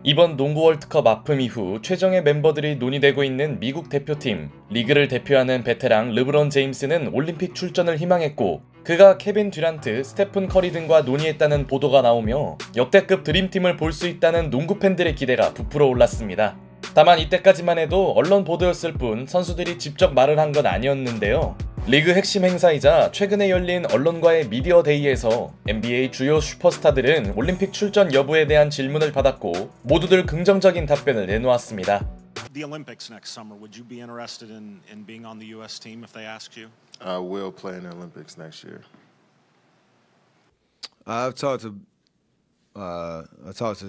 이번 농구 월드컵 아픔 이후 최정예 멤버들이 논의되고 있는 미국 대표팀, 리그를 대표하는 베테랑 르브론 제임스는 올림픽 출전을 희망했고 그가 케빈 듀란트, 스테픈 커리 등과 논의했다는 보도가 나오며 역대급 드림팀을 볼 수 있다는 농구 팬들의 기대가 부풀어 올랐습니다. 다만 이때까지만 해도 언론 보도였을 뿐 선수들이 직접 말을 한 건 아니었는데요. 리그 핵심 행사이자 최근에 열린 언론과의 미디어 데이에서 NBA 주요 슈퍼스타들은 올림픽 출전 여부에 대한 질문을 받았고 모두들 긍정적인 답변을 내놓았습니다. The Olympics next summer, would you be interested in being on the U.S. team if they asked you? I will play in the Olympics next year. I've talked to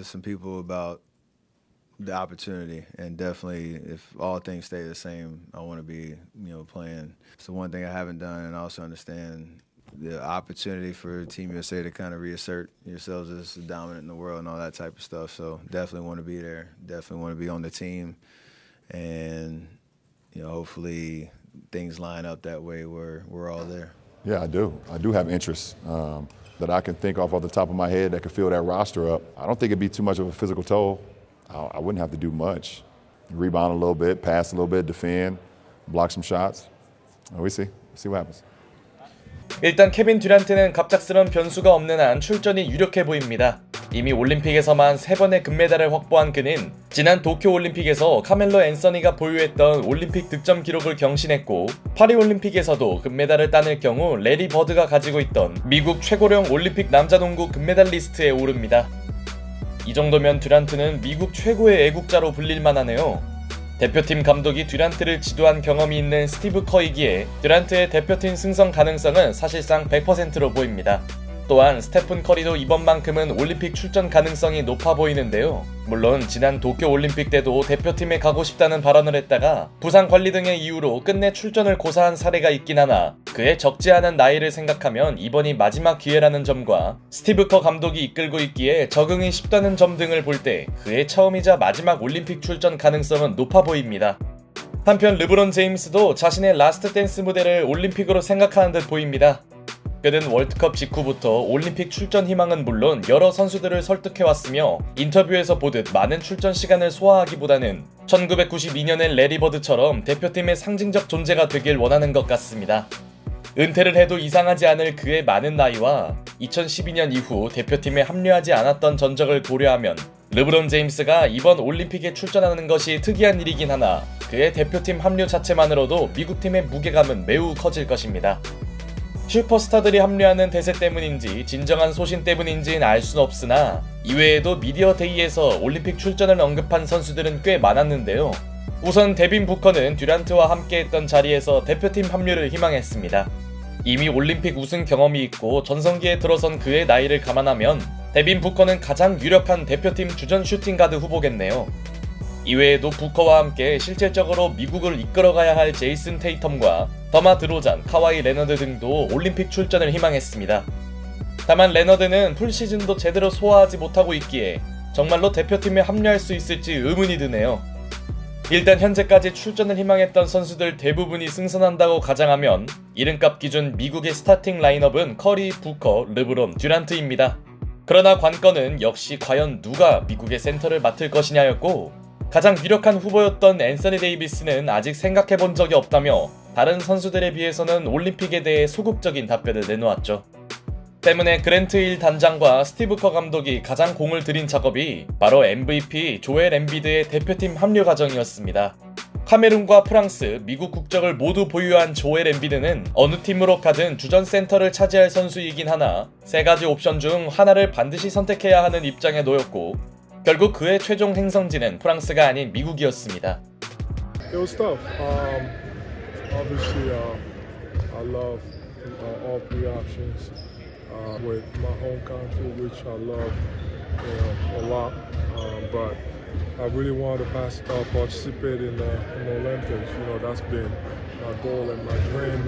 some people about the opportunity, and definitely, if all things stay the same, I want to be, playing. It's the one thing I haven't done, and I also understand the opportunity for Team USA to kind of reassert yourselves as dominant in the world and all that type of stuff. So definitely want to be there. Definitely want to be on the team, and hopefully things line up that way where we're all there. Yeah, I do. I do have interests that I can think off the top of my head that could fill that roster up. I don't think it'd be too much of a physical toll. I wouldn't have to do much. Rebound a little bit, pass a little bit, defend, block some shots. We see what happens. 일단 케빈 듀란트는 갑작스런 변수가 없는 한 출전이 유력해 보입니다. 이미 올림픽에서만 3번의 금메달을 확보한 그는 지난 도쿄올림픽에서 카멜로 앤서니가 보유했던 올림픽 득점 기록을 경신했고 파리올림픽에서도 금메달을 따낼 경우 레리 버드가 가지고 있던 미국 최고령 올림픽 남자농구 금메달리스트에 오릅니다. 이 정도면 듀란트는 미국 최고의 애국자로 불릴만 하네요. 대표팀 감독이 듀란트를 지도한 경험이 있는 스티브 커이기에 듀란트의 대표팀 승선 가능성은 사실상 100%로 보입니다. 또한 스테픈 커리도 이번만큼은 올림픽 출전 가능성이 높아 보이는데요. 물론 지난 도쿄올림픽 때도 대표팀에 가고 싶다는 발언을 했다가 부상 관리 등의 이유로 끝내 출전을 고사한 사례가 있긴 하나 그의 적지 않은 나이를 생각하면 이번이 마지막 기회라는 점과 스티브 커 감독이 이끌고 있기에 적응이 쉽다는 점 등을 볼 때 그의 처음이자 마지막 올림픽 출전 가능성은 높아 보입니다. 한편 르브론 제임스도 자신의 라스트 댄스 무대를 올림픽으로 생각하는 듯 보입니다. 그는 월드컵 직후부터 올림픽 출전 희망은 물론 여러 선수들을 설득해왔으며 인터뷰에서 보듯 많은 출전 시간을 소화하기보다는 1992년의 레리 버드처럼 대표팀의 상징적 존재가 되길 원하는 것 같습니다. 은퇴를 해도 이상하지 않을 그의 많은 나이와 2012년 이후 대표팀에 합류하지 않았던 전적을 고려하면 르브론 제임스가 이번 올림픽에 출전하는 것이 특이한 일이긴 하나 그의 대표팀 합류 자체만으로도 미국팀의 무게감은 매우 커질 것입니다. 슈퍼스타들이 합류하는 대세 때문인지 진정한 소신 때문인지는 알 순 없으나 이외에도 미디어 데이에서 올림픽 출전을 언급한 선수들은 꽤 많았는데요. 우선 데빈 부커는 듀란트와 함께했던 자리에서 대표팀 합류를 희망했습니다. 이미 올림픽 우승 경험이 있고 전성기에 들어선 그의 나이를 감안하면 데빈 부커는 가장 유력한 대표팀 주전 슈팅가드 후보겠네요. 이외에도 부커와 함께 실질적으로 미국을 이끌어가야 할 제이슨 테이텀과 더마 드로잔, 카와이 레너드 등도 올림픽 출전을 희망했습니다. 다만 레너드는 풀시즌도 제대로 소화하지 못하고 있기에 정말로 대표팀에 합류할 수 있을지 의문이 드네요. 일단 현재까지 출전을 희망했던 선수들 대부분이 승선한다고 가정하면 이름값 기준 미국의 스타팅 라인업은 커리, 부커, 르브론, 듀란트입니다. 그러나 관건은 역시 과연 누가 미국의 센터를 맡을 것이냐였고 가장 유력한 후보였던 앤서니 데이비스는 아직 생각해본 적이 없다며 다른 선수들에 비해서는 올림픽에 대해 소극적인 답변을 내놓았죠. 때문에 그랜트 힐 단장과 스티브 커 감독이 가장 공을 들인 작업이 바로 MVP 조엘 엠비드의 대표팀 합류 과정이었습니다. 카메룬과 프랑스, 미국 국적을 모두 보유한 조엘 엠비드는 어느 팀으로 가든 주전 센터를 차지할 선수이긴 하나 3가지 옵션 중 하나를 반드시 선택해야 하는 입장에 놓였고 결국 그의 최종 행성지는 프랑스가 아닌 미국이었습니다. It was tough. Obviously, I love all 3 options with my home country, which I love a lot. But I really wanted to participate in the Olympics. That's been my goal and my dream.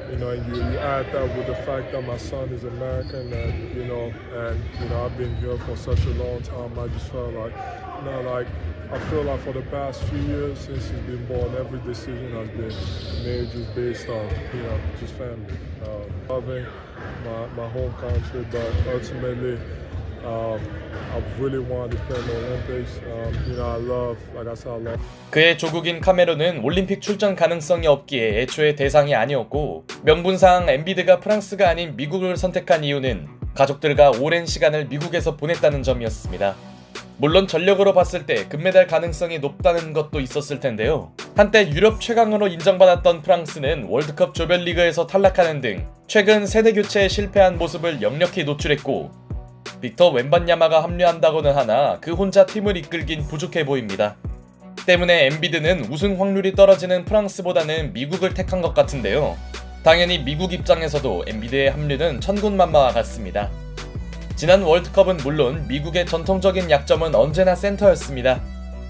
And you add that with the fact that my son is American, and I've been here for such a long time. I just felt like, I feel like for the past few years since he's been born, every decision has been made just based on, just family. Loving my home country, but ultimately, I really wanted to play in the Olympics. I love, like I said, I love. 그의 조국인 카메룬은 올림픽 출전 가능성이 없기에 애초에 대상이 아니었고, 명분상 엔비드가 프랑스가 아닌 미국을 선택한 이유는 가족들과 오랜 시간을 미국에서 보냈다는 점이었습니다. 물론 전력으로 봤을 때 금메달 가능성이 높다는 것도 있었을 텐데요. 한때 유럽 최강으로 인정받았던 프랑스는 월드컵 조별리그에서 탈락하는 등 최근 세대 교체에 실패한 모습을 역력히 노출했고, 빅터 웬반야마가 합류한다고는 하나 그 혼자 팀을 이끌긴 부족해 보입니다. 때문에 엔비드는 우승 확률이 떨어지는 프랑스보다는 미국을 택한 것 같은데요. 당연히 미국 입장에서도 엔비드의 합류는 천군만마와 같습니다. 지난 월드컵은 물론 미국의 전통적인 약점은 언제나 센터였습니다.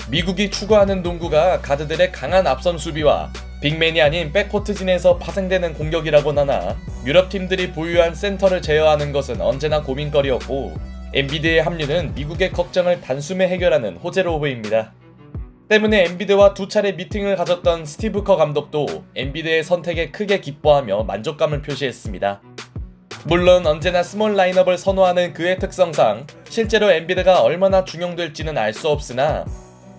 미국이 추구하는 농구가 가드들의 강한 앞선 수비와 빅맨이 아닌 백코트진에서 파생되는 공격이라곤 하나 유럽 팀들이 보유한 센터를 제어하는 것은 언제나 고민거리였고, 엔비드의 합류는 미국의 걱정을 단숨에 해결하는 호재로 보입니다. 때문에 엔비드와 두 차례 미팅을 가졌던 스티브 커 감독도 엔비드의 선택에 크게 기뻐하며 만족감을 표시했습니다. 물론 언제나 스몰 라인업을 선호하는 그의 특성상 실제로 엔비드가 얼마나 중용될지는 알 수 없으나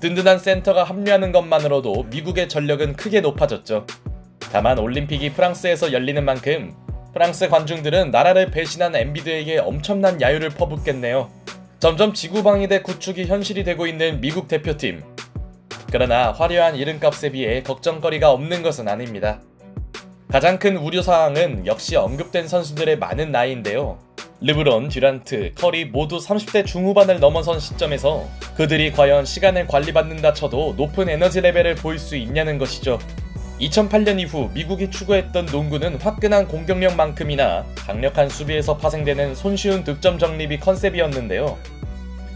든든한 센터가 합류하는 것만으로도 미국의 전력은 크게 높아졌죠. 다만 올림픽이 프랑스에서 열리는 만큼 프랑스 관중들은 나라를 배신한 엔비드에게 엄청난 야유를 퍼붓겠네요. 점점 지구방위대 구축이 현실이 되고 있는 미국 대표팀. 그러나 화려한 이름값에 비해 걱정거리가 없는 것은 아닙니다. 가장 큰 우려사항은 역시 언급된 선수들의 많은 나이인데요. 르브론, 듀란트, 커리 모두 30대 중후반을 넘어선 시점에서 그들이 과연 시간을 관리받는다 쳐도 높은 에너지 레벨을 보일 수 있냐는 것이죠. 2008년 이후 미국이 추구했던 농구는 화끈한 공격력만큼이나 강력한 수비에서 파생되는 손쉬운 득점 정립이 컨셉이었는데요.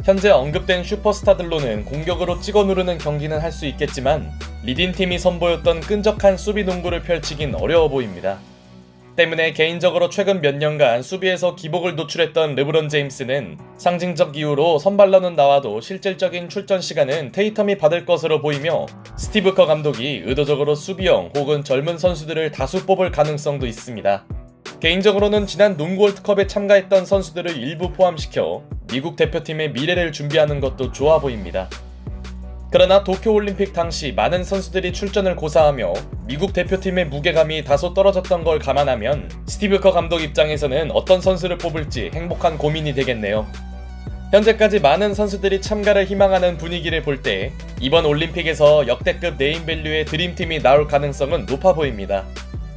현재 언급된 슈퍼스타들로는 공격으로 찍어 누르는 경기는 할 수 있겠지만 리딩팀이 선보였던 끈적한 수비 농구를 펼치긴 어려워 보입니다. 때문에 개인적으로 최근 몇 년간 수비에서 기복을 노출했던 르브론 제임스는 상징적 이유로 선발로는 나와도 실질적인 출전 시간은 테이텀이 받을 것으로 보이며, 스티브 커 감독이 의도적으로 수비형 혹은 젊은 선수들을 다수 뽑을 가능성도 있습니다. 개인적으로는 지난 농구 월드컵에 참가했던 선수들을 일부 포함시켜 미국 대표팀의 미래를 준비하는 것도 좋아 보입니다. 그러나 도쿄올림픽 당시 많은 선수들이 출전을 고사하며 미국 대표팀의 무게감이 다소 떨어졌던 걸 감안하면 스티브 커 감독 입장에서는 어떤 선수를 뽑을지 행복한 고민이 되겠네요. 현재까지 많은 선수들이 참가를 희망하는 분위기를 볼 때 이번 올림픽에서 역대급 네임밸류의 드림팀이 나올 가능성은 높아 보입니다.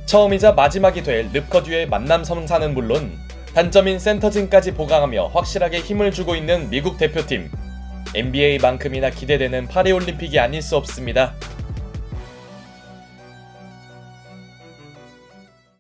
처음이자 마지막이 될 르커듀의 만남 성사는 물론 단점인 센터진까지 보강하며 확실하게 힘을 주고 있는 미국 대표팀. NBA만큼이나 기대되는 파리올림픽이 아닐 수 없습니다.